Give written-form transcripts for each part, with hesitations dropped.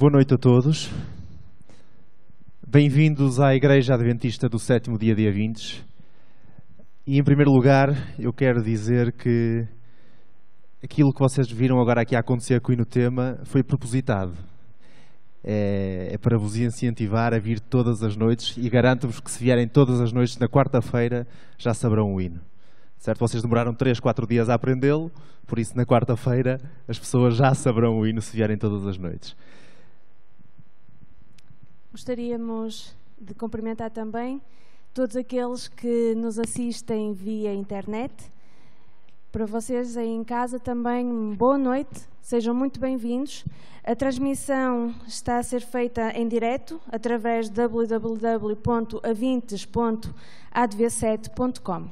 Boa noite a todos. Bem-vindos à Igreja Adventista do Sétimo Dia de Avintes. E, em primeiro lugar, eu quero dizer que aquilo que vocês viram agora aqui a acontecer aqui no tema foi propositado. É para vos incentivar a vir todas as noites e garanto-vos que se vierem todas as noites, na quarta-feira, já saberão o hino. Certo? Vocês demoraram 3, 4 dias a aprendê-lo, por isso na quarta-feira as pessoas já saberão o hino se vierem todas as noites. Gostaríamos de cumprimentar também todos aqueles que nos assistem via internet. Para vocês aí em casa também, boa noite, sejam muito bem-vindos. A transmissão está a ser feita em direto através de www.avintes.adv7.com.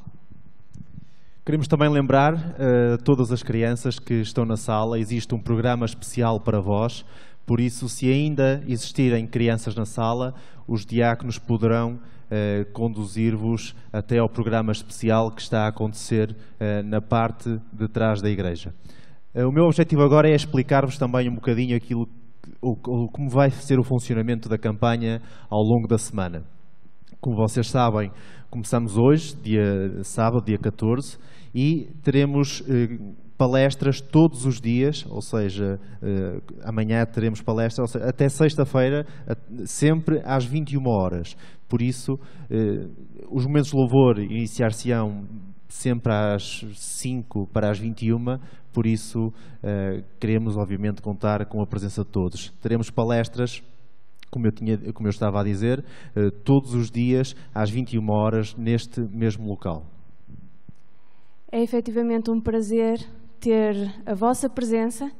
Queremos também lembrar a todas as crianças que estão na sala, existe um programa especial para vós, por isso, se ainda existirem crianças na sala, os diáconos poderão conduzir-vos até ao programa especial que está a acontecer na parte de trás da igreja. O meu objetivo agora é explicar-vos também um bocadinho como vai ser o funcionamento da campanha ao longo da semana. Como vocês sabem, começamos hoje, sábado, dia 14, e teremos palestras todos os dias, ou seja, amanhã teremos palestras, ou seja, até sexta-feira, sempre às 21 horas. Por isso, os momentos de louvor iniciar-se-ão sempre às 5 para as 21, por isso queremos, obviamente, contar com a presença de todos. Teremos palestras, como eu estava a dizer, todos os dias às 21 horas neste mesmo local. É efetivamente um prazer ter a vossa presença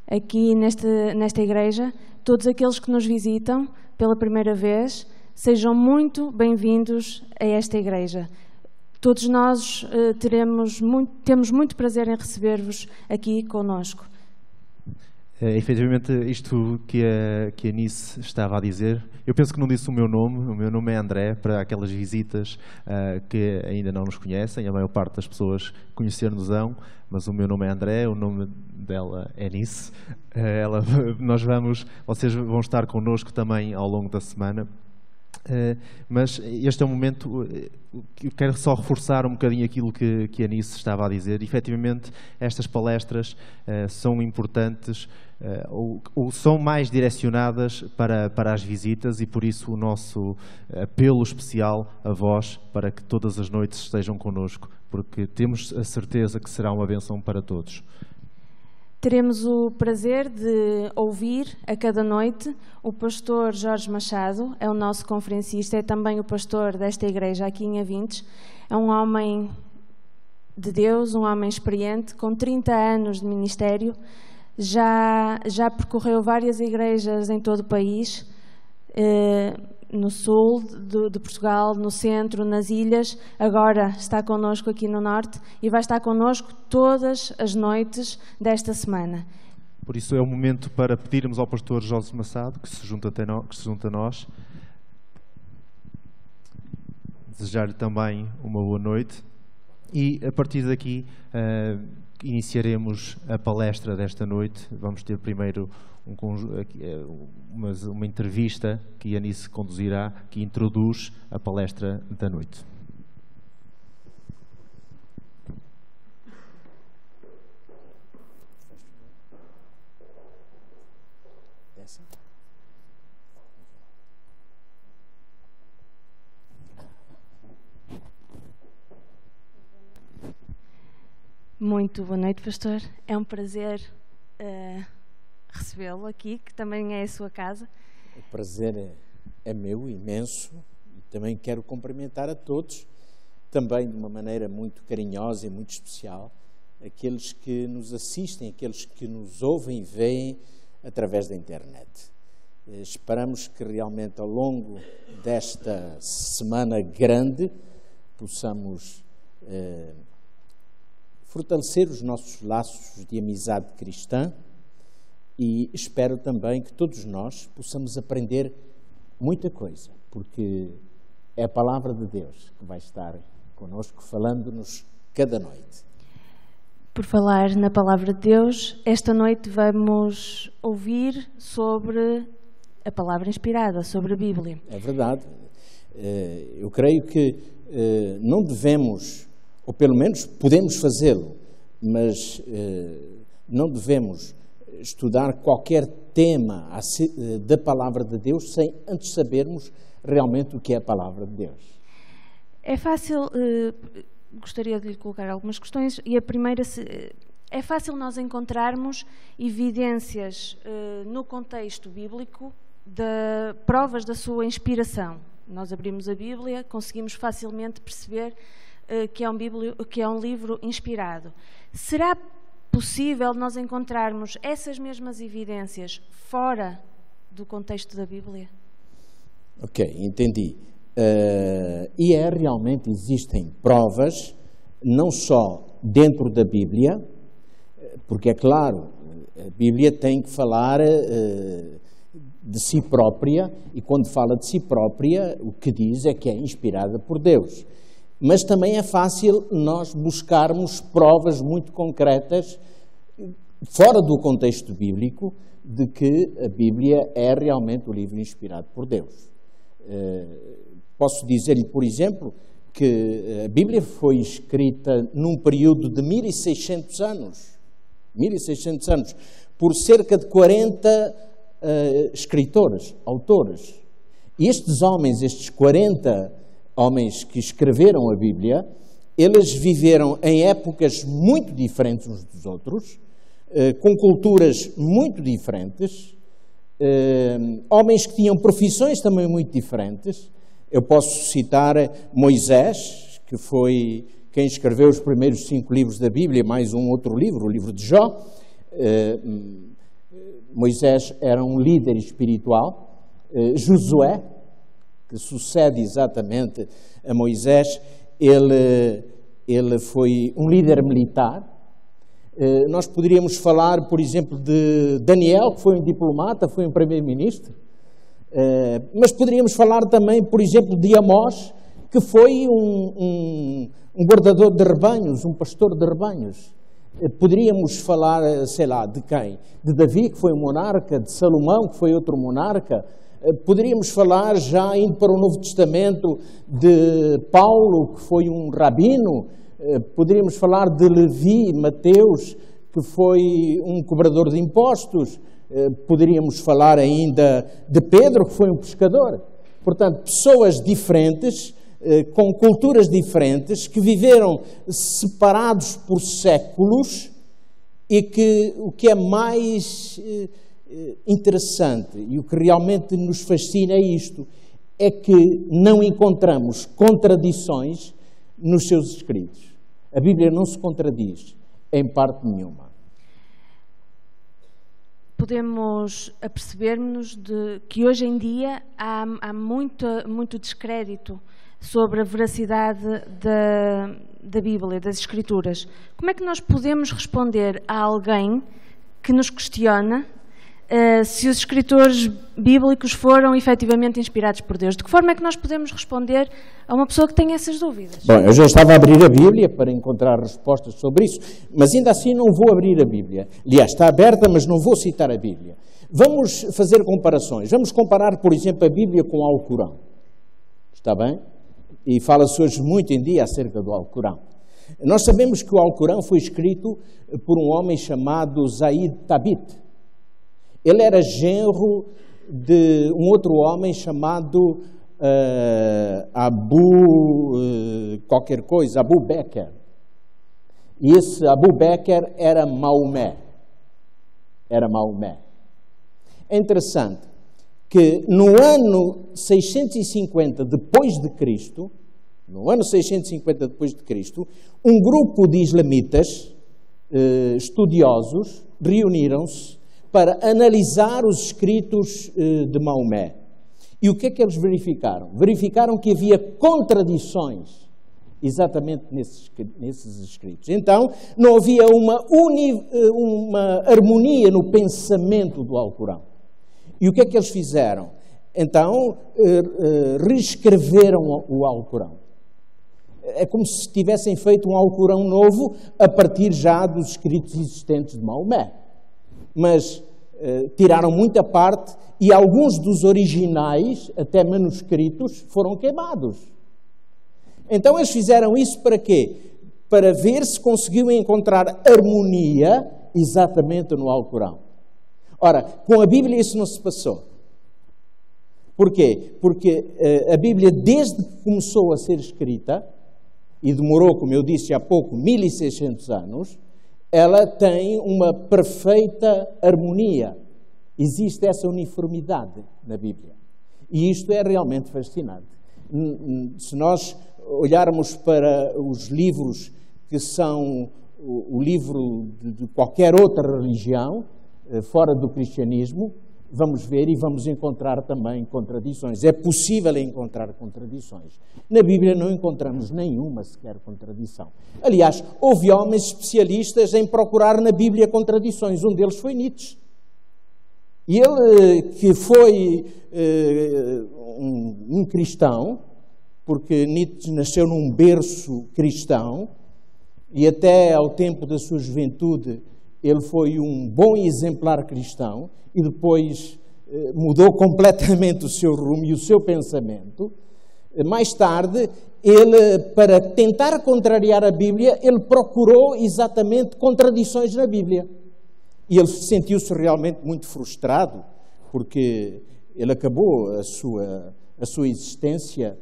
aqui nesta igreja. Todos aqueles que nos visitam pela primeira vez, sejam muito bem-vindos a esta igreja. Todos nós temos muito prazer em receber-vos aqui conosco. Efetivamente, isto que a Nice estava a dizer, eu penso que não disse o meu nome é André, para aquelas visitas que ainda não nos conhecem, a maior parte das pessoas conhecer-nos-ão, mas o meu nome é André, o nome dela é Nice. Vocês vão estar connosco também ao longo da semana. Mas este é um momento que eu quero só reforçar um bocadinho aquilo que a Nice estava a dizer. Efetivamente, estas palestras são importantes ou são mais direcionadas para as visitas, e por isso o nosso apelo especial a vós para que todas as noites estejam connosco, porque temos a certeza que será uma bênção para todos. Teremos o prazer de ouvir a cada noite o pastor Jorge Machado, é o nosso conferencista, é também o pastor desta igreja aqui em Avintes. É um homem de Deus, um homem experiente, com 30 anos de ministério, já percorreu várias igrejas em todo o país, no sul de Portugal, no centro, nas ilhas. Agora está connosco aqui no norte e vai estar connosco todas as noites desta semana. Por isso é o momento para pedirmos ao pastor Jorge Machado que se junte a nós, desejar-lhe também uma boa noite, e a partir daqui iniciaremos a palestra desta noite. Vamos ter primeiro uma entrevista que a Anice conduzirá, que introduz a palestra da noite. Muito boa noite, pastor. É um prazer recebê-lo aqui, que também é a sua casa. O prazer é meu, imenso, e também quero cumprimentar a todos, também de uma maneira muito carinhosa e muito especial, aqueles que nos assistem, aqueles que nos ouvem e veem através da internet. Esperamos que realmente ao longo desta semana grande possamos fortalecer os nossos laços de amizade cristã, e espero também que todos nós possamos aprender muita coisa, porque é a palavra de Deus que vai estar connosco, falando-nos cada noite. Por falar na Palavra de Deus, esta noite vamos ouvir sobre a Palavra inspirada, sobre a Bíblia. É verdade. Eu creio que não devemos, ou pelo menos podemos fazê-lo, mas não devemos estudar qualquer tema da Palavra de Deus sem antes sabermos realmente o que é a Palavra de Deus. É fácil, gostaria de lhe colocar algumas questões, e a primeira, é fácil nós encontrarmos evidências no contexto bíblico de provas da sua inspiração. Nós abrimos a Bíblia, conseguimos facilmente perceber que é um livro inspirado. Será possível nós encontrarmos essas mesmas evidências fora do contexto da Bíblia? Ok, entendi. E realmente existem provas, não só dentro da Bíblia, porque é claro, a Bíblia tem que falar de si própria, e quando fala de si própria, o que diz é que é inspirada por Deus. Mas também é fácil nós buscarmos provas muito concretas, fora do contexto bíblico, de que a Bíblia é realmente o livro inspirado por Deus. Posso dizer-lhe, por exemplo, que a Bíblia foi escrita num período de 1600 anos, por cerca de 40 escritores, autores. E estes 40 homens que escreveram a Bíblia, eles viveram em épocas muito diferentes uns dos outros, com culturas muito diferentes, homens que tinham profissões também muito diferentes. Eu posso citar Moisés, que foi quem escreveu os primeiros 5 livros da Bíblia, mais um outro livro, o livro de Jó. Moisés era um líder espiritual. Josué, que sucede exatamente a Moisés, ele foi um líder militar. Nós poderíamos falar, por exemplo, de Daniel, que foi um diplomata, foi um primeiro-ministro. Mas poderíamos falar também, por exemplo, de Amós, que foi um guardador de rebanhos, um pastor de rebanhos. Poderíamos falar, sei lá, de quem? De Davi, que foi um monarca, de Salomão, que foi outro monarca. Poderíamos falar, já indo para o Novo Testamento, de Paulo, que foi um rabino. Poderíamos falar de Levi, Mateus, que foi um cobrador de impostos. Poderíamos falar ainda de Pedro, que foi um pescador. Portanto, pessoas diferentes, com culturas diferentes, que viveram separados por séculos e que o que é mais interessante e o que realmente nos fascina é isto, é que não encontramos contradições nos seus escritos. A Bíblia não se contradiz em parte nenhuma. Podemos aperceber-nos de que hoje em dia há muito descrédito sobre a veracidade da Bíblia, das Escrituras. Como é que nós podemos responder a alguém que nos questiona se os escritores bíblicos foram efetivamente inspirados por Deus? De que forma é que nós podemos responder a uma pessoa que tem essas dúvidas? Bom, eu já estava a abrir a Bíblia para encontrar respostas sobre isso, mas ainda assim não vou abrir a Bíblia. Aliás, está aberta, mas não vou citar a Bíblia. Vamos fazer comparações. Vamos comparar, por exemplo, a Bíblia com o Alcorão. Está bem? E fala-se hoje muito em dia acerca do Alcorão. Nós sabemos que o Alcorão foi escrito por um homem chamado Zaid Tabit. Ele era genro de um outro homem chamado Abu Bekr. E esse Abu Bekr era Maomé. É interessante que no ano 650 depois de Cristo, um grupo de islamitas estudiosos reuniram-se para analisar os escritos de Maomé. E o que é que eles verificaram? Verificaram que havia contradições exatamente nesses escritos. Então, não havia uma harmonia no pensamento do Alcorão. E o que é que eles fizeram? Então, reescreveram o Alcorão. É como se tivessem feito um Alcorão novo a partir já dos escritos existentes de Maomé. Mas tiraram muita parte e alguns dos originais, até manuscritos, foram queimados. Então eles fizeram isso para quê? Para ver se conseguiam encontrar harmonia exatamente no Alcorão. Ora, com a Bíblia isso não se passou. Porquê? Porque a Bíblia, desde que começou a ser escrita, e demorou, como eu disse há pouco, 1600 anos, ela tem uma perfeita harmonia. Existe essa uniformidade na Bíblia. E isto é realmente fascinante. Se nós olharmos para os livros que são o livro de qualquer outra religião, fora do cristianismo, vamos ver e vamos encontrar também contradições. É possível encontrar contradições. Na Bíblia não encontramos nenhuma sequer contradição. Aliás, houve homens especialistas em procurar na Bíblia contradições. Um deles foi Nietzsche. E ele, que foi um cristão, porque Nietzsche nasceu num berço cristão, e até ao tempo da sua juventude ele foi um bom exemplar cristão, e depois mudou completamente o seu rumo e o seu pensamento. Mais tarde, ele, para tentar contrariar a Bíblia, ele procurou exatamente contradições na Bíblia. E ele sentiu-se realmente muito frustrado, porque ele acabou a sua existência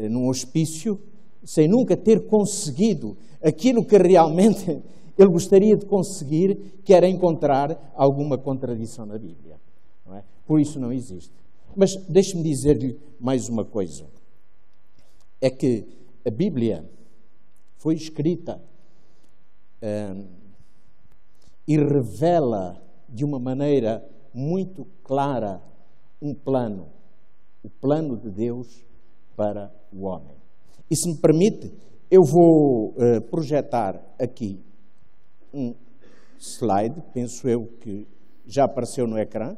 num hospício sem nunca ter conseguido aquilo que realmente ele gostaria de conseguir, que era encontrar alguma contradição na Bíblia. Não é? Por isso não existe. Mas deixe-me dizer-lhe mais uma coisa. É que a Bíblia foi escrita e revela de uma maneira muito clara um plano, o plano de Deus para o homem. E se me permite, eu vou projetar aqui um slide, penso eu que já apareceu no ecrã.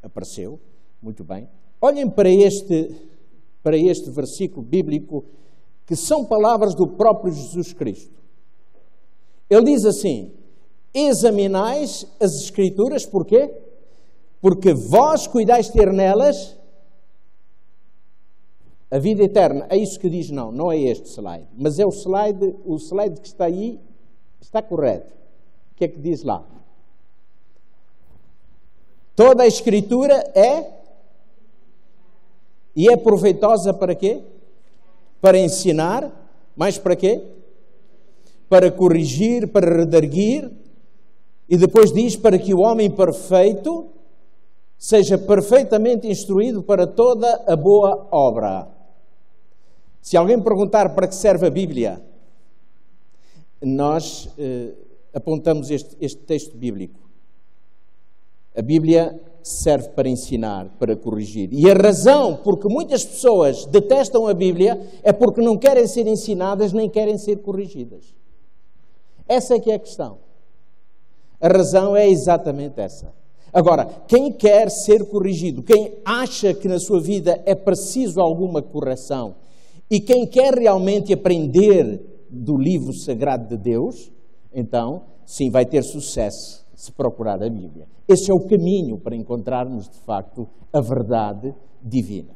Apareceu, muito bem. Olhem para este versículo bíblico, que são palavras do próprio Jesus Cristo. Ele diz assim: examinais as Escrituras, porquê? Porque vós cuidais ter nelas a vida eterna. É isso que diz, não é este slide, mas é o slide que está aí, está correto. O que é que diz lá? Toda a Escritura é proveitosa para quê? Para ensinar, mas para quê? Para corrigir, para redarguir, e depois diz para que o homem perfeito seja perfeitamente instruído para toda a boa obra. Se alguém perguntar para que serve a Bíblia, nós apontamos este texto bíblico. A Bíblia serve para ensinar, para corrigir. E a razão porque muitas pessoas detestam a Bíblia é porque não querem ser ensinadas nem querem ser corrigidas. Essa é que é a questão. A razão é exatamente essa. Agora, quem quer ser corrigido, quem acha que na sua vida é preciso alguma correção e quem quer realmente aprender do livro sagrado de Deus, então, sim, vai ter sucesso se procurar a Bíblia. Esse é o caminho para encontrarmos, de facto, a verdade divina.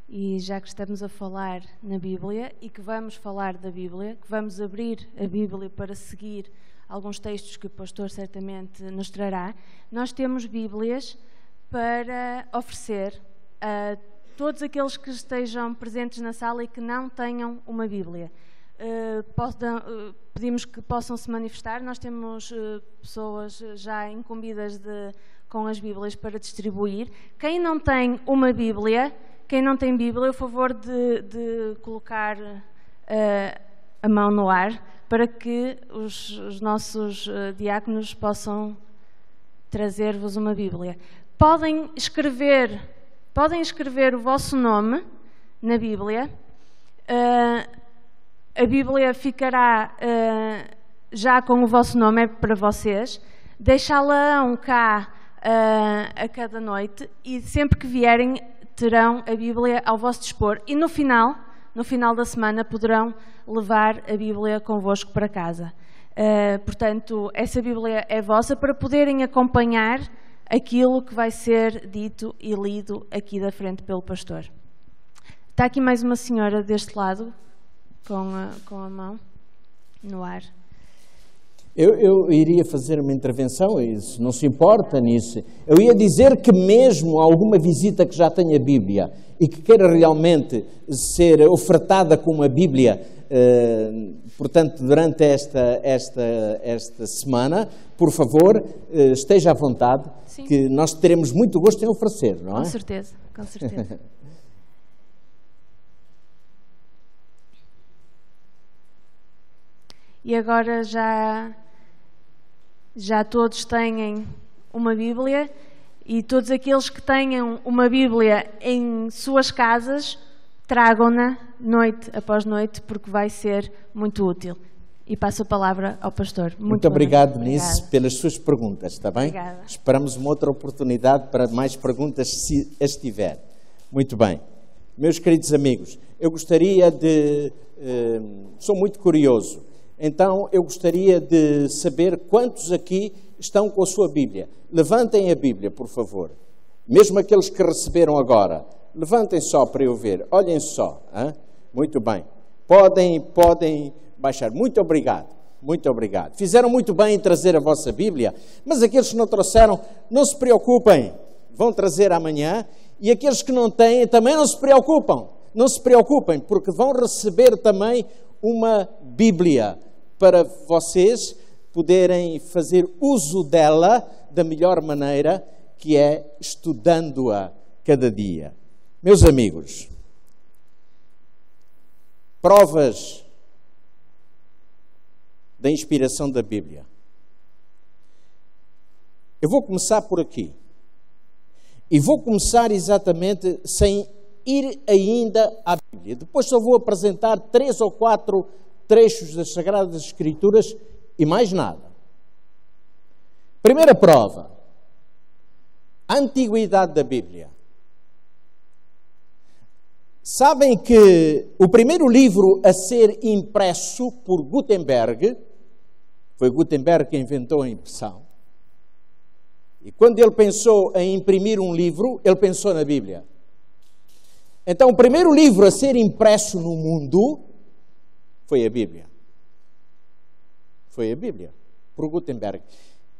E já que estamos a falar na Bíblia e que vamos falar da Bíblia, que vamos abrir a Bíblia para seguir alguns textos que o pastor certamente nos trará, nós temos Bíblias para oferecer a todos aqueles que estejam presentes na sala e que não tenham uma Bíblia. Pedimos que possam se manifestar. Nós temos pessoas já incumbidas com as Bíblias para distribuir. Quem não tem uma Bíblia, por favor de colocar a mão no ar para que os nossos diáconos possam trazer-vos uma Bíblia. Podem escrever o vosso nome na Bíblia. A Bíblia ficará já com o vosso nome, é para vocês. Deixá-la cá a cada noite e sempre que vierem terão a Bíblia ao vosso dispor. E no final no final da semana poderão levar a Bíblia convosco para casa. Portanto, essa Bíblia é vossa para poderem acompanhar aquilo que vai ser dito e lido aqui da frente pelo pastor. Está aqui mais uma senhora deste lado, com a mão no ar. Eu iria fazer uma intervenção, isso não se importa nisso. Eu ia dizer que mesmo alguma visita que já tenha Bíblia e que queira realmente ser ofertada com uma Bíblia, portanto, durante esta semana, por favor, esteja à vontade, sim, que nós teremos muito gosto em oferecer, não é? Com certeza, com certeza. E agora já todos têm uma Bíblia, e todos aqueles que tenham uma Bíblia em suas casas, tragam-na noite após noite, porque vai ser muito útil. E passo a palavra ao pastor. Muito obrigado, Nice, pelas suas perguntas, está bem? Obrigada. Esperamos uma outra oportunidade para mais perguntas, se as tiver. Muito bem. Meus queridos amigos, eu gostaria de... sou muito curioso. Então, eu gostaria de saber quantos aqui estão com a sua Bíblia. Levantem a Bíblia, por favor. Mesmo aqueles que receberam agora. Levantem só para eu ver. Olhem só. Hein? Muito bem. Podem baixar. Muito obrigado. Muito obrigado. Fizeram muito bem em trazer a vossa Bíblia, mas aqueles que não trouxeram, não se preocupem. Vão trazer amanhã. E aqueles que não têm, também não se preocupam. Não se preocupem, porque vão receber também uma Bíblia para vocês poderem fazer uso dela da melhor maneira, que é estudando-a cada dia. Meus amigos, provas da inspiração da Bíblia. Eu vou começar por aqui. E vou começar exatamente sem ir ainda à Bíblia. Depois só vou apresentar 3 ou 4 trechos das Sagradas Escrituras e mais nada. Primeira prova. A antiguidade da Bíblia. Sabem que o primeiro livro a ser impresso por Gutenberg, foi Gutenberg que inventou a impressão, e quando ele pensou em imprimir um livro, ele pensou na Bíblia. Então, o primeiro livro a ser impresso no mundo foi a Bíblia. Foi a Bíblia, por Gutenberg.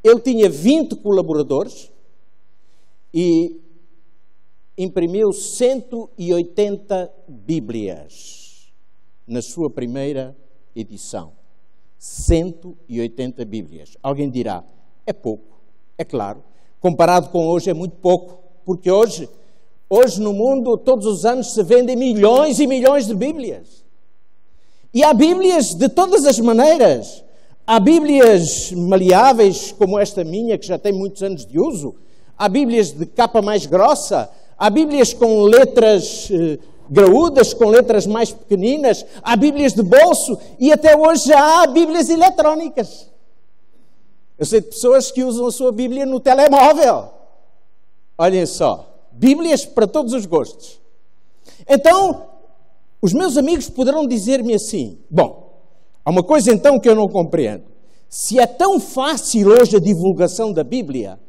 Ele tinha 20 colaboradores e imprimiu 180 Bíblias na sua primeira edição. 180 Bíblias. Alguém dirá, é pouco. É claro. Comparado com hoje é muito pouco, porque hoje no mundo, todos os anos se vendem milhões e milhões de Bíblias. E há Bíblias de todas as maneiras. Há Bíblias maleáveis, como esta minha, que já tem muitos anos de uso. Há Bíblias de capa mais grossa. Há Bíblias com letras graúdas, com letras mais pequeninas. Há Bíblias de bolso. E até hoje já há Bíblias eletrónicas. Eu sei de pessoas que usam a sua Bíblia no telemóvel. Olhem só. Bíblias para todos os gostos. Então, os meus amigos poderão dizer-me assim, bom, há uma coisa então que eu não compreendo. Se é tão fácil hoje a divulgação da Bíblia,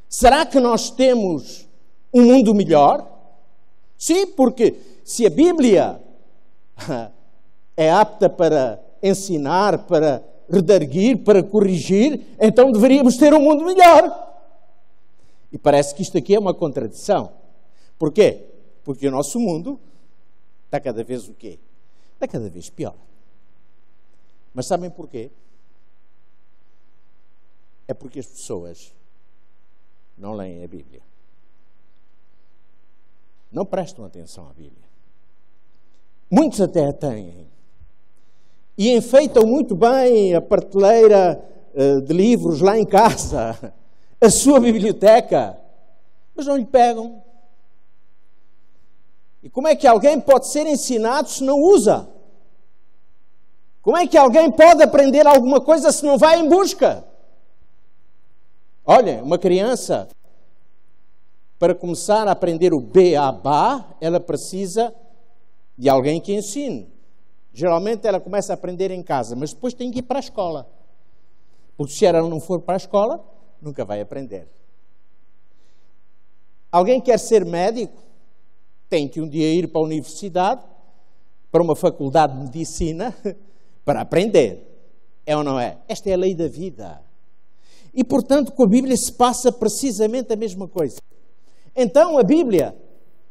será que nós temos um mundo melhor? Sim, porque se a Bíblia é apta para ensinar, para redarguir, para corrigir, então deveríamos ter um mundo melhor. E parece que isto aqui é uma contradição. Porquê? Porque o nosso mundo está cada vez o quê? Está cada vez pior. Mas sabem porquê? É porque as pessoas não leem a Bíblia. Não prestam atenção à Bíblia. Muitos até a têm. E enfeitam muito bem a prateleira de livros lá em casa, a sua biblioteca, mas não lhe pegam. E como é que alguém pode ser ensinado se não usa? Como é que alguém pode aprender alguma coisa se não vai em busca? Olha, uma criança, para começar a aprender o beabá, ela precisa de alguém que ensine. Geralmente ela começa a aprender em casa, mas depois tem que ir para a escola. Porque se ela não for para a escola, nunca vai aprender. Alguém quer ser médico, tem que um dia ir para a universidade, para uma faculdade de medicina, para aprender. É ou não é? Esta é a lei da vida. E, portanto, com a Bíblia se passa precisamente a mesma coisa. Então, a Bíblia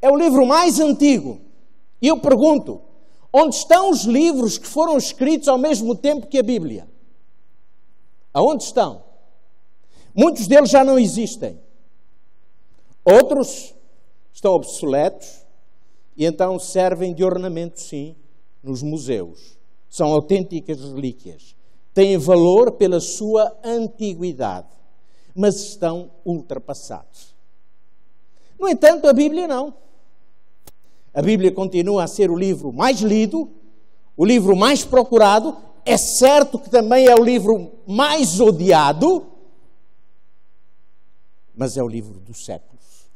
é o livro mais antigo. E eu pergunto, onde estão os livros que foram escritos ao mesmo tempo que a Bíblia? Aonde estão? Muitos deles já não existem. Outros estão obsoletos e então servem de ornamento, sim, nos museus. São autênticas relíquias. Têm valor pela sua antiguidade, mas estão ultrapassados. No entanto, a Bíblia não. A Bíblia continua a ser o livro mais lido, o livro mais procurado. É certo que também é o livro mais odiado, mas é o livro dos séculos.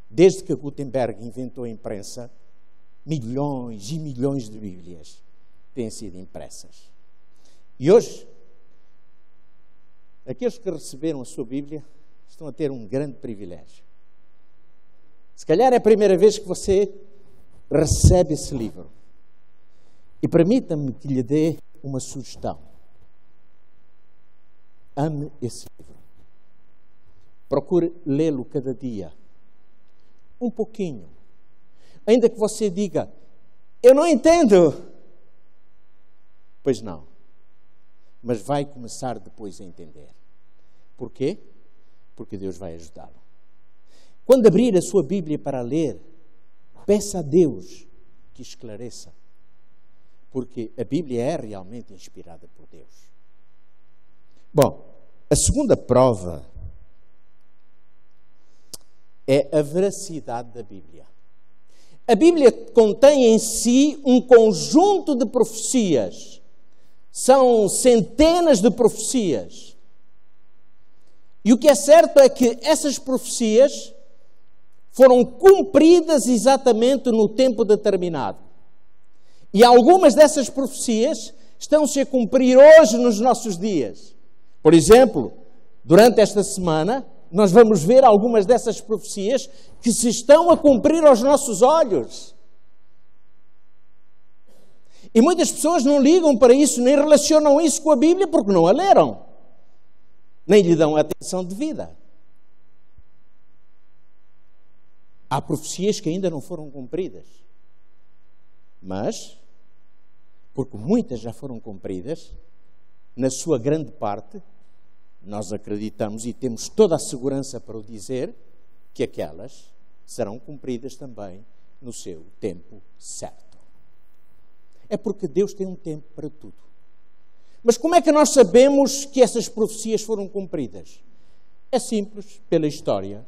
Desde que Gutenberg inventou a imprensa, milhões e milhões de Bíblias têm sido impressas. E hoje, aqueles que receberam a sua Bíblia estão a ter um grande privilégio. Se calhar é a primeira vez que você recebe esse livro. E permita-me que lhe dê uma sugestão. Ame esse livro. Procure lê-lo cada dia. Um pouquinho. Ainda que você diga, eu não entendo. Pois não. Mas vai começar depois a entender. Porquê? Porque Deus vai ajudá-lo. Quando abrir a sua Bíblia para ler, peça a Deus que esclareça. Porque a Bíblia é realmente inspirada por Deus. Bom, a segunda prova é a veracidade da Bíblia. A Bíblia contém em si um conjunto de profecias. São centenas de profecias. E o que é certo é que essas profecias foram cumpridas exatamente no tempo determinado. E algumas dessas profecias estão-se a cumprir hoje nos nossos dias. Por exemplo, durante esta semana, nós vamos ver algumas dessas profecias que se estão a cumprir aos nossos olhos. E muitas pessoas não ligam para isso, nem relacionam isso com a Bíblia, porque não a leram. Nem lhe dão atenção devida. Há profecias que ainda não foram cumpridas. Mas, porque muitas já foram cumpridas, na sua grande parte, nós acreditamos e temos toda a segurança para o dizer, que aquelas serão cumpridas também no seu tempo certo. É porque Deus tem um tempo para tudo. Mas como é que nós sabemos que essas profecias foram cumpridas? É simples, pela história.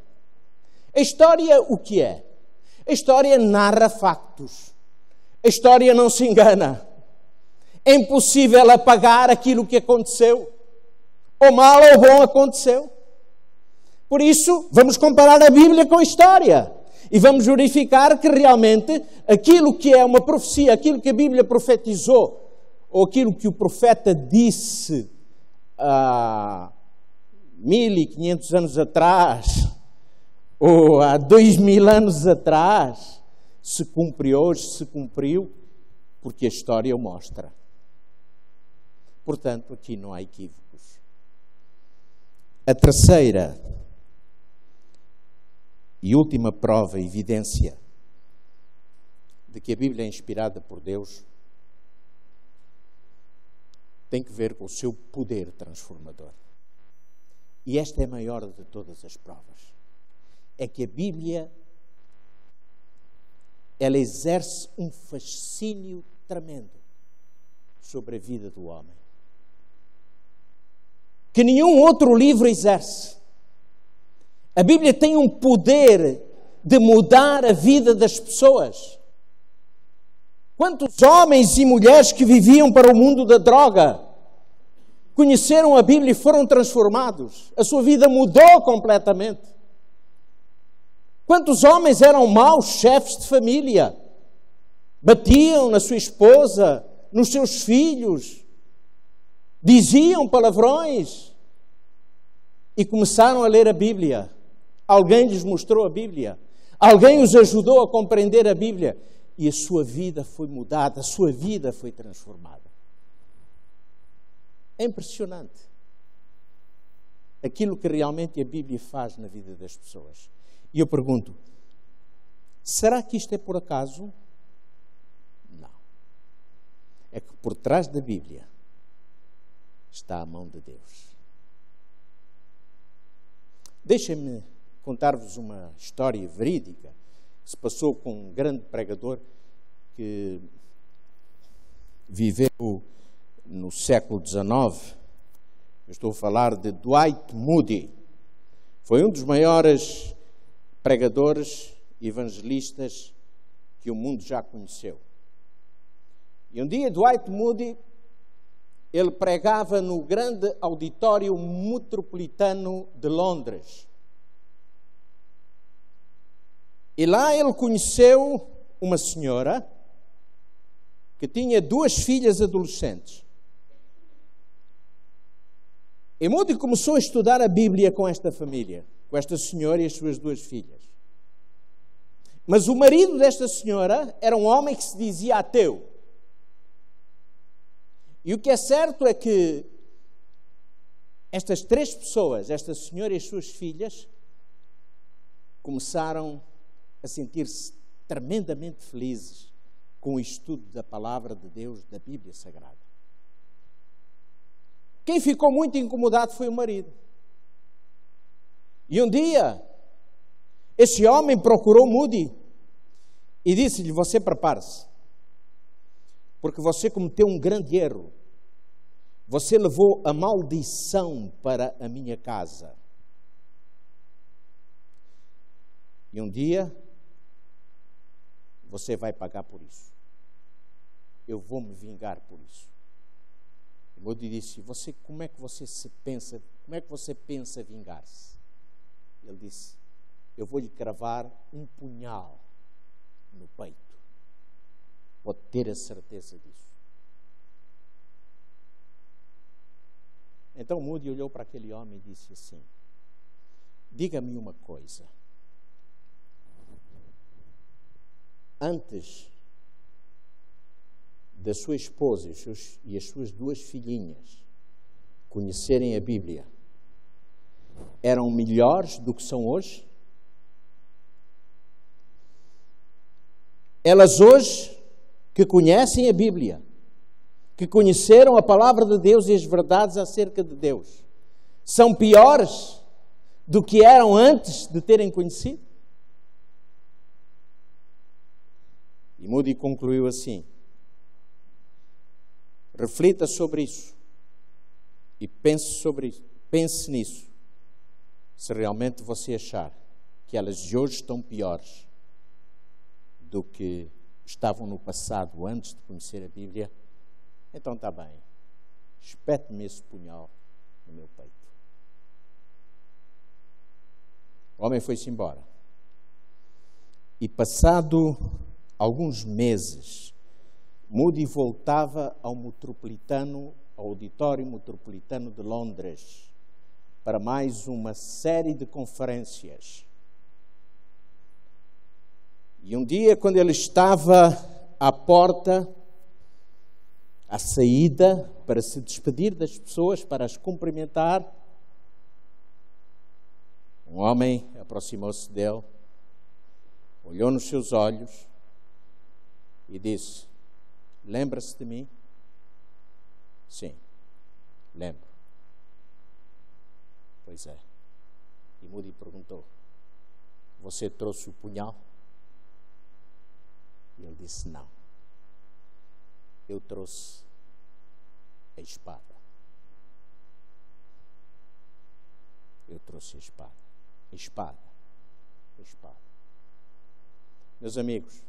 A história o que é? A história narra factos. A história não se engana. É impossível apagar aquilo que aconteceu. Ou mal ou bom aconteceu. Por isso, vamos comparar a Bíblia com a história. E vamos verificar que realmente aquilo que é uma profecia, aquilo que a Bíblia profetizou, ou aquilo que o profeta disse há 1500 anos atrás, ou há 2000 anos atrás, se cumpre hoje, se cumpriu, porque a história o mostra. Portanto, aqui não há equívocos. A terceira e última prova, evidência, de que a Bíblia é inspirada por Deus, tem que ver com o seu poder transformador. E esta é a maior de todas as provas. É que a Bíblia, ela exerce um fascínio tremendo sobre a vida do homem, que nenhum outro livro exerce. A Bíblia tem um poder de mudar a vida das pessoas. Quantos homens e mulheres que viviam para o mundo da droga conheceram a Bíblia e foram transformados? A sua vida mudou completamente. Quantos homens eram maus chefes de família batiam na sua esposa, nos seus filhos, diziam palavrões e começaram a ler a Bíblia. Alguém lhes mostrou a Bíblia, alguém os ajudou a compreender a Bíblia e a sua vida foi mudada, a sua vida foi transformada. É impressionante aquilo que realmente a Bíblia faz na vida das pessoas. E eu pergunto, será que isto é por acaso? Não. É que por trás da Bíblia está a mão de Deus. Deixem-me contar-vos uma história verídica que se passou com um grande pregador que viveu no século XIX. Eu estou a falar de Dwight Moody. Foi um dos maiores pregadores, evangelistas que o mundo já conheceu. E um dia Dwight Moody, ele pregava no grande auditório metropolitano de Londres. E lá ele conheceu uma senhora que tinha 2 filhas adolescentes. E Moody começou a estudar a Bíblia com esta família, com esta senhora e as suas 2 filhas. Mas o marido desta senhora era um homem que se dizia ateu. E o que é certo é que estas 3 pessoas, esta senhora e as suas filhas, começaram a sentir-se tremendamente felizes com o estudo da palavra de Deus, da Bíblia Sagrada. Quem ficou muito incomodado foi o marido. E um dia, esse homem procurou Moody e disse-lhe: você prepare-se, porque você cometeu um grande erro. Você levou a maldição para a minha casa. E um dia, você vai pagar por isso. Eu vou me vingar por isso. Moody disse: como é que você pensa vingar-se? Ele disse: eu vou lhe cravar um punhal no peito. Pode ter a certeza disso. Então Moody olhou para aquele homem e disse assim: diga-me uma coisa. Antes da sua esposa e as suas 2 filhinhas conhecerem a Bíblia, eram melhores do que são hoje? Elas hoje, que conhecem a Bíblia, que conheceram a palavra de Deus e as verdades acerca de Deus, são piores do que eram antes de terem conhecido? E Moody concluiu assim: reflita sobre isso e pense nisso, se realmente você achar que elas de hoje estão piores do que estavam no passado antes de conhecer a Bíblia, então está bem, espete-me esse punhal no meu peito. O homem foi-se embora. E passado alguns meses, Moody voltava ao auditório metropolitano de Londres para mais uma série de conferências. E um dia, quando ele estava à porta, à saída, para se despedir das pessoas, para as cumprimentar, um homem aproximou-se dele, olhou nos seus olhos e disse: lembra-se de mim? Sim, lembro. Pois é. E Moody perguntou: você trouxe o punhal? E ele disse: não. Eu trouxe a espada. Eu trouxe a espada. A espada. A espada. Meus amigos,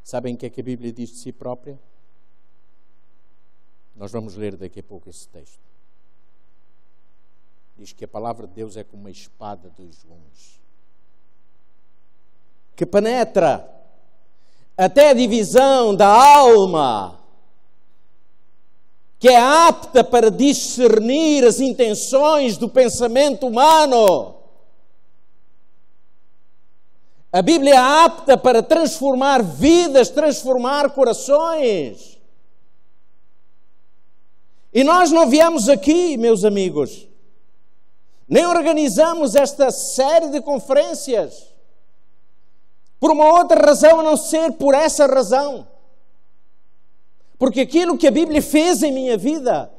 sabem o que é que a Bíblia diz de si própria? Nós vamos ler daqui a pouco esse texto. Diz que a palavra de Deus é como uma espada de 2 gumes, que penetra até a divisão da alma, que é apta para discernir as intenções do pensamento humano. A Bíblia é apta para transformar vidas, transformar corações. E nós não viemos aqui, meus amigos, nem organizamos esta série de conferências por uma outra razão a não ser por essa razão. Porque aquilo que a Bíblia fez em minha vida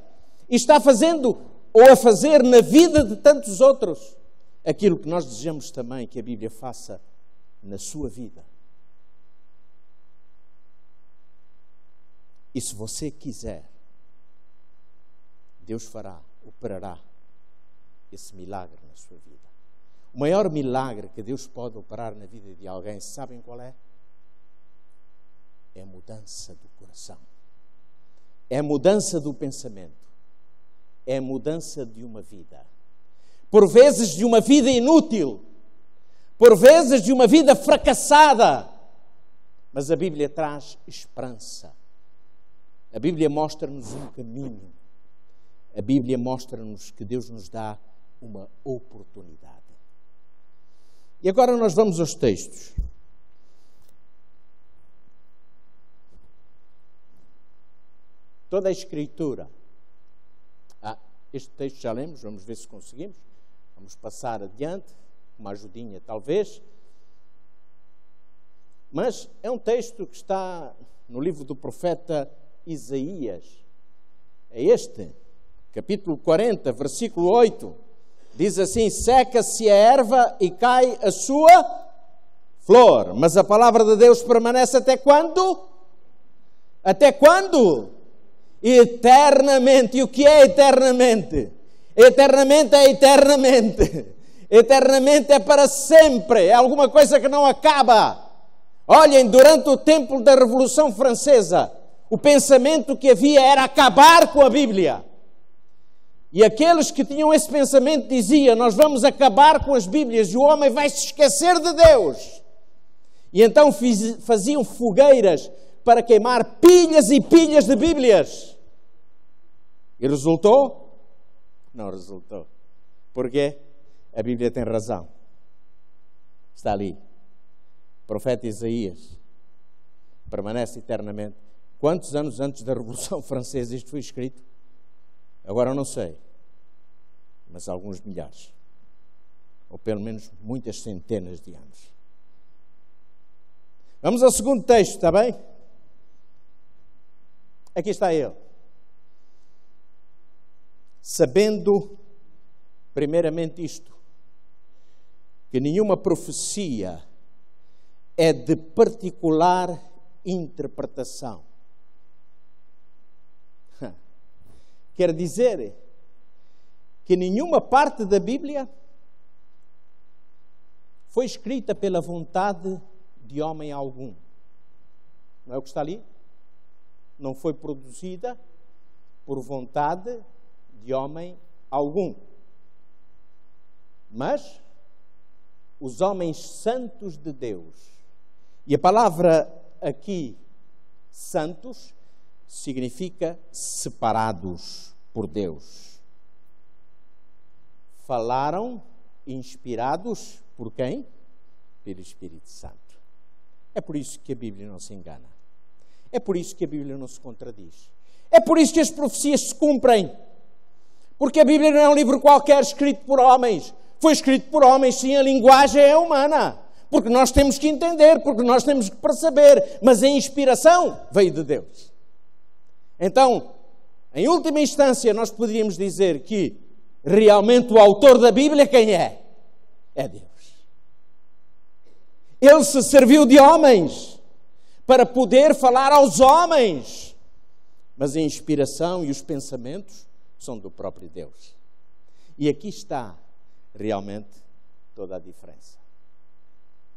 está fazendo ou a fazer na vida de tantos outros aquilo que nós desejamos também que a Bíblia faça na sua vida. E se você quiser, Deus fará, operará esse milagre na sua vida. O maior milagre que Deus pode operar na vida de alguém, sabem qual é? É a mudança do coração. É a mudança do pensamento. É a mudança de uma vida. Por vezes de uma vida inútil. Por vezes de uma vida fracassada. Mas a Bíblia traz esperança. A Bíblia mostra-nos um caminho. A Bíblia mostra-nos que Deus nos dá uma oportunidade. E agora nós vamos aos textos. Toda a Escritura. Este texto já lemos, vamos ver se conseguimos. Vamos passar adiante, uma ajudinha talvez. Mas é um texto que está no livro do profeta Isaías. É este, capítulo 40, versículo 8. Diz assim: seca-se a erva e cai a sua flor, mas a palavra de Deus permanece até quando? Até quando? Eternamente. E o que é eternamente? Eternamente é eternamente. Eternamente é para sempre. É alguma coisa que não acaba. Olhem, durante o tempo da Revolução Francesa, o pensamento que havia era acabar com a Bíblia. E aqueles que tinham esse pensamento diziam: nós vamos acabar com as Bíblias e o homem vai se esquecer de Deus. E então faziam fogueiras para queimar pilhas e pilhas de Bíblias. E resultou? Não resultou. Porquê? A Bíblia tem razão. Está ali. O profeta Isaías permanece eternamente. Quantos anos antes da Revolução Francesa isto foi escrito? Agora eu não sei, mas alguns milhares, ou pelo menos muitas centenas de anos. Vamos ao segundo texto, está bem? Aqui está ele. Sabendo, primeiramente isto, que nenhuma profecia é de particular interpretação. Quer dizer que nenhuma parte da Bíblia foi escrita pela vontade de homem algum. Não é o que está ali? Não foi produzida por vontade de homem algum. Mas os homens santos de Deus, e a palavra aqui, santos, significa separados por Deus. Falaram inspirados por quem? Pelo Espírito Santo. É por isso que a Bíblia não se engana. É por isso que a Bíblia não se contradiz. É por isso que as profecias se cumprem. Porque a Bíblia não é um livro qualquer escrito por homens. Foi escrito por homens, sim, a linguagem é humana. Porque nós temos que entender, porque nós temos que perceber. Mas a inspiração veio de Deus. Então, em última instância, nós poderíamos dizer que realmente o autor da Bíblia quem é? É Deus. Ele se serviu de homens para poder falar aos homens. Mas a inspiração e os pensamentos são do próprio Deus. E aqui está realmente toda a diferença.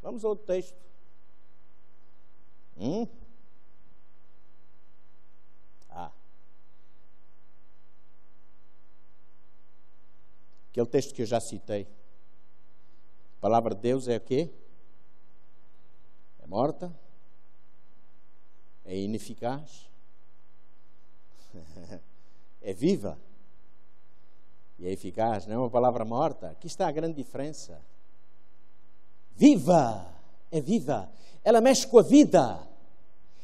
Vamos ao outro texto. Aquele texto que eu já citei. A palavra de Deus é o quê? É morta, É ineficaz. É viva. E é eficaz, não é uma palavra morta. Aqui está a grande diferença. Viva! É viva. Ela mexe com a vida.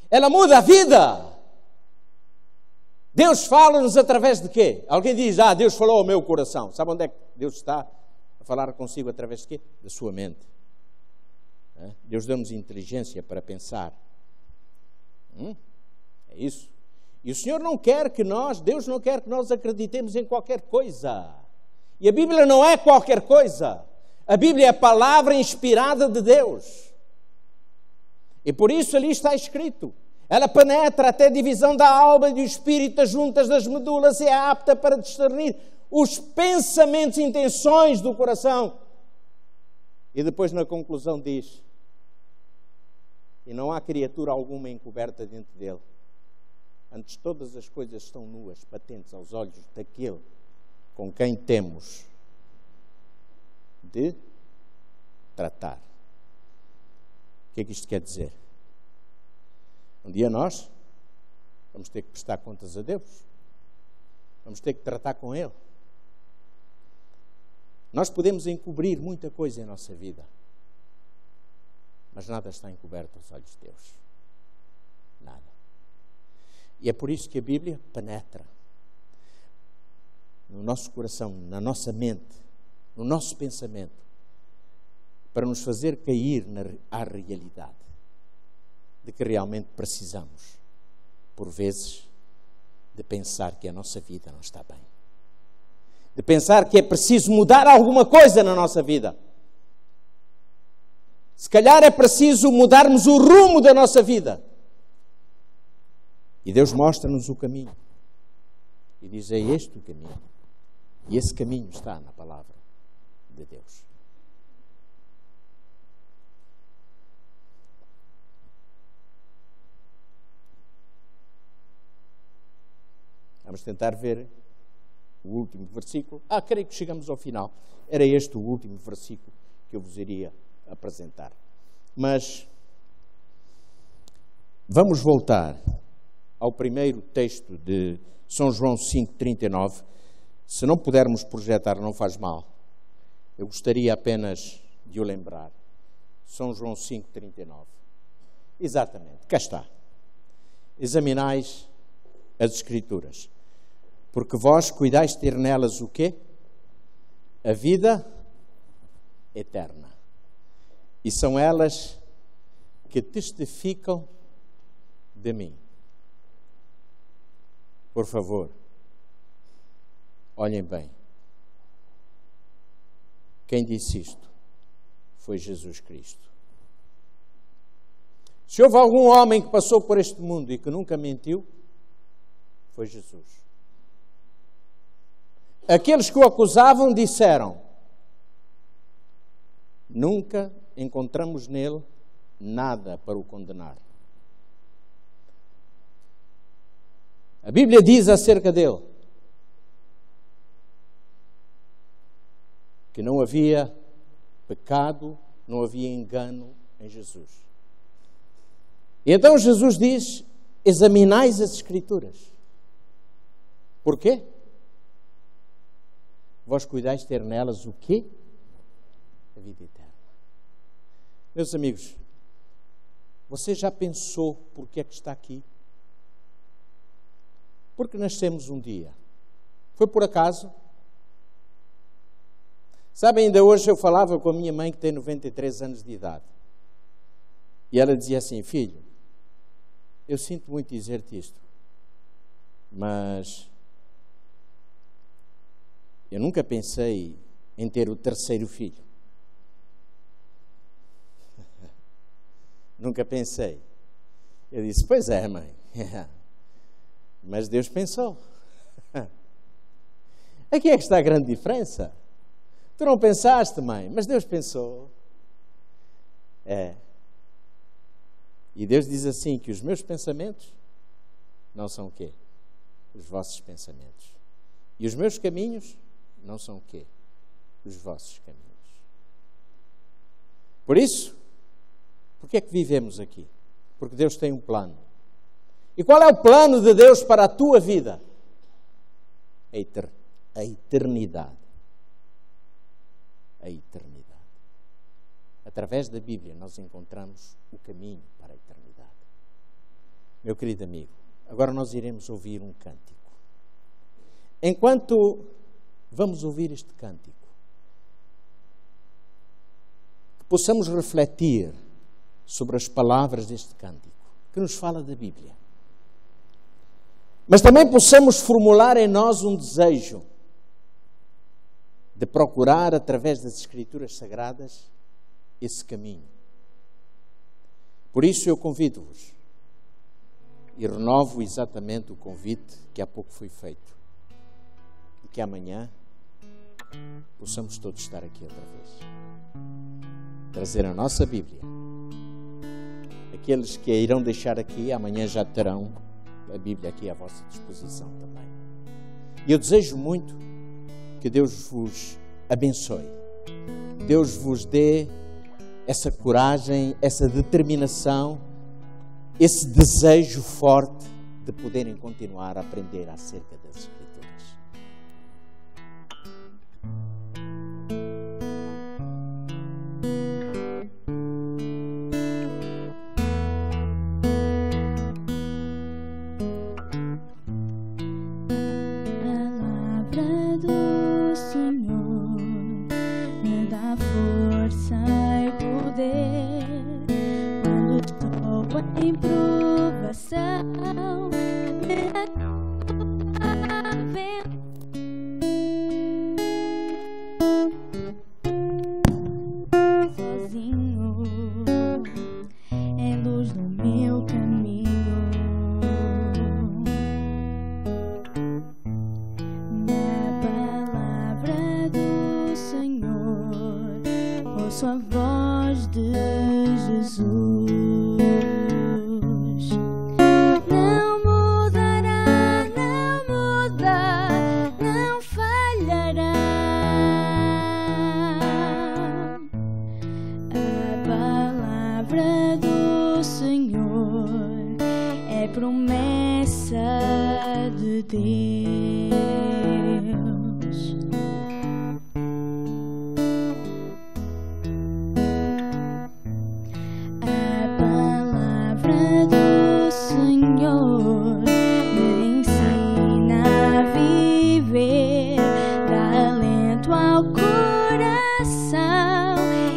Ela muda a vida. Deus fala-nos através de quê? Alguém diz, Deus falou ao meu coração. Sabe onde é que Deus está a falar consigo através de quê? Da sua mente. Deus dá-nos inteligência para pensar. É isso. E o Senhor não quer que Deus não quer que nós acreditemos em qualquer coisa. E a Bíblia não é qualquer coisa. A Bíblia é a palavra inspirada de Deus. E por isso ali está escrito. Ela penetra até a divisão da alma e do espírito, das juntas das medulas, e é apta para discernir os pensamentos e intenções do coração. E depois na conclusão diz, e não há criatura alguma encoberta dentro dele. Antes todas as coisas estão nuas, patentes aos olhos daquele com quem temos de tratar. O que é que isto quer dizer? Um dia nós vamos ter que prestar contas a Deus. Vamos ter que tratar com Ele. Nós podemos encobrir muita coisa em nossa vida, mas nada está encoberto aos olhos de Deus. Nada. E é por isso que a Bíblia penetra no nosso coração, na nossa mente, no nosso pensamento, para nos fazer cair à realidade de que realmente precisamos, por vezes, de pensar que a nossa vida não está bem. De pensar que é preciso mudar alguma coisa na nossa vida. Se calhar é preciso mudarmos o rumo da nossa vida. E Deus mostra-nos o caminho. E diz, é este o caminho. E esse caminho está na palavra de Deus. Vamos tentar ver o último versículo. Creio que chegamos ao final. Era este o último versículo que eu vos iria apresentar. Mas vamos voltar ao primeiro texto de São João 5,39. Se não pudermos projetar, não faz mal. Eu gostaria apenas de o lembrar. São João 5,39. Exatamente, cá está. Examinais as Escrituras, porque vós cuidais de ter nelas o quê? A vida eterna. E são elas que testificam de mim. Por favor, olhem bem. Quem disse isto foi Jesus Cristo. Se houve algum homem que passou por este mundo e que nunca mentiu, foi Jesus. Aqueles que o acusavam disseram, nunca encontramos nele nada para o condenar. A Bíblia diz acerca dele que não havia pecado, não havia engano em Jesus. E então Jesus diz, examinais as Escrituras. Por quê? Vós cuidais de ter nelas o quê? A vida eterna. Meus amigos, você já pensou por que é que está aqui? Porque nascemos um dia. Foi por acaso? Sabe, ainda hoje eu falava com a minha mãe que tem 93 anos de idade. E ela dizia assim, filho, eu sinto muito dizer-te isto, mas eu nunca pensei em ter o terceiro filho. Nunca pensei. Eu disse, pois é, mãe. Mas Deus pensou. Aqui é que está a grande diferença. Tu não pensaste, mãe, mas Deus pensou. E Deus diz assim, que os meus pensamentos não são o quê? Os vossos pensamentos. E os meus caminhos não são o quê? Os vossos caminhos. Por isso, por que é que vivemos aqui? Porque Deus tem um plano. E qual é o plano de Deus para a tua vida? A eternidade. A eternidade. Através da Bíblia nós encontramos o caminho para a eternidade. Meu querido amigo, agora nós iremos ouvir um cântico. Enquanto vamos ouvir este cântico, que possamos refletir sobre as palavras deste cântico, que nos fala da Bíblia. Mas também possamos formular em nós um desejo de procurar, através das Escrituras Sagradas, esse caminho. Por isso eu convido-vos e renovo exatamente o convite que há pouco foi feito. E que amanhã possamos todos estar aqui outra vez. Trazer a nossa Bíblia. Aqueles que a irão deixar aqui, amanhã já terão a Bíblia aqui à vossa disposição também. E eu desejo muito que Deus vos abençoe. Deus vos dê essa coragem, essa determinação, esse desejo forte de poderem continuar a aprender acerca das Escrituras. Em provação, sozinho, é luz no meu caminho. Na palavra do Senhor, ouço a voz de Jesus. Promessa de Deus. A palavra do Senhor me ensina a viver, dá alento ao coração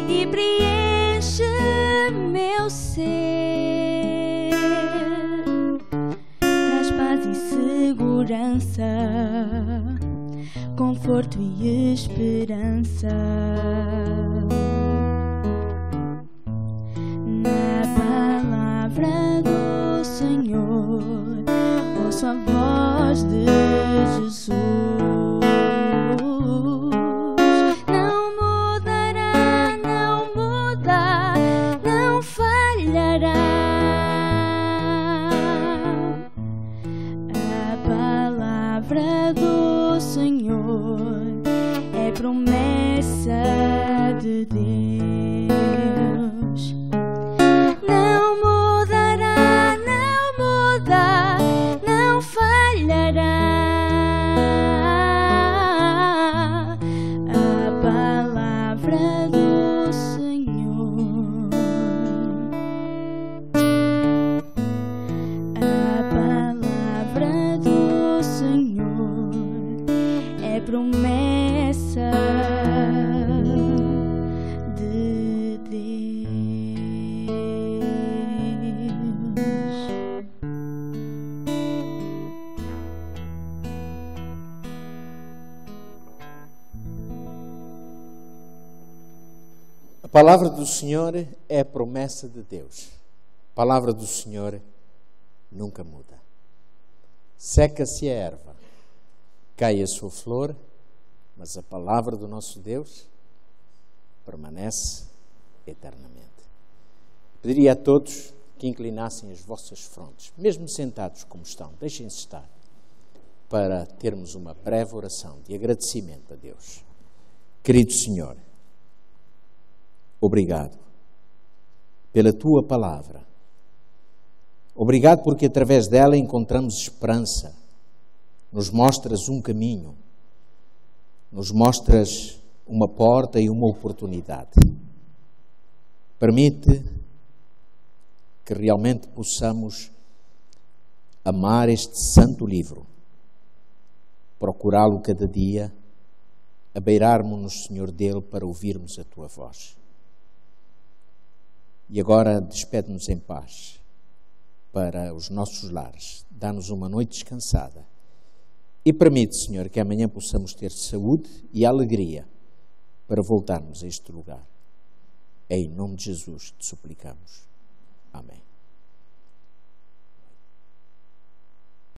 e preenche meu ser. Segurança, conforto e esperança. Na palavra do Senhor, ouço a voz de Jesus. Não mudará, não muda, não falhará. A palavra do Senhor é promessa de Deus. Não mudará, não muda, não falhará. A palavra do Senhor. A palavra do Senhor é promessa de Deus. A palavra do Senhor é a promessa de Deus. A palavra do Senhor nunca muda. Seca-se a erva, cai a sua flor, mas a palavra do nosso Deus permanece eternamente. Pediria a todos que inclinassem as vossas frontes, mesmo sentados como estão, deixem-se estar, para termos uma breve oração de agradecimento a Deus. Querido Senhor, obrigado pela Tua palavra, Obrigado porque através dela encontramos esperança. Nos mostras um caminho, nos mostras uma porta e uma oportunidade. Permite que realmente possamos amar este santo livro, procurá-lo cada dia, abeirarmos-nos, Senhor, dele para ouvirmos a Tua voz. E agora despede-nos em paz para os nossos lares, dá-nos uma noite descansada e permite, Senhor, que amanhã possamos ter saúde e alegria para voltarmos a este lugar. É em nome de Jesus te suplicamos. Amém.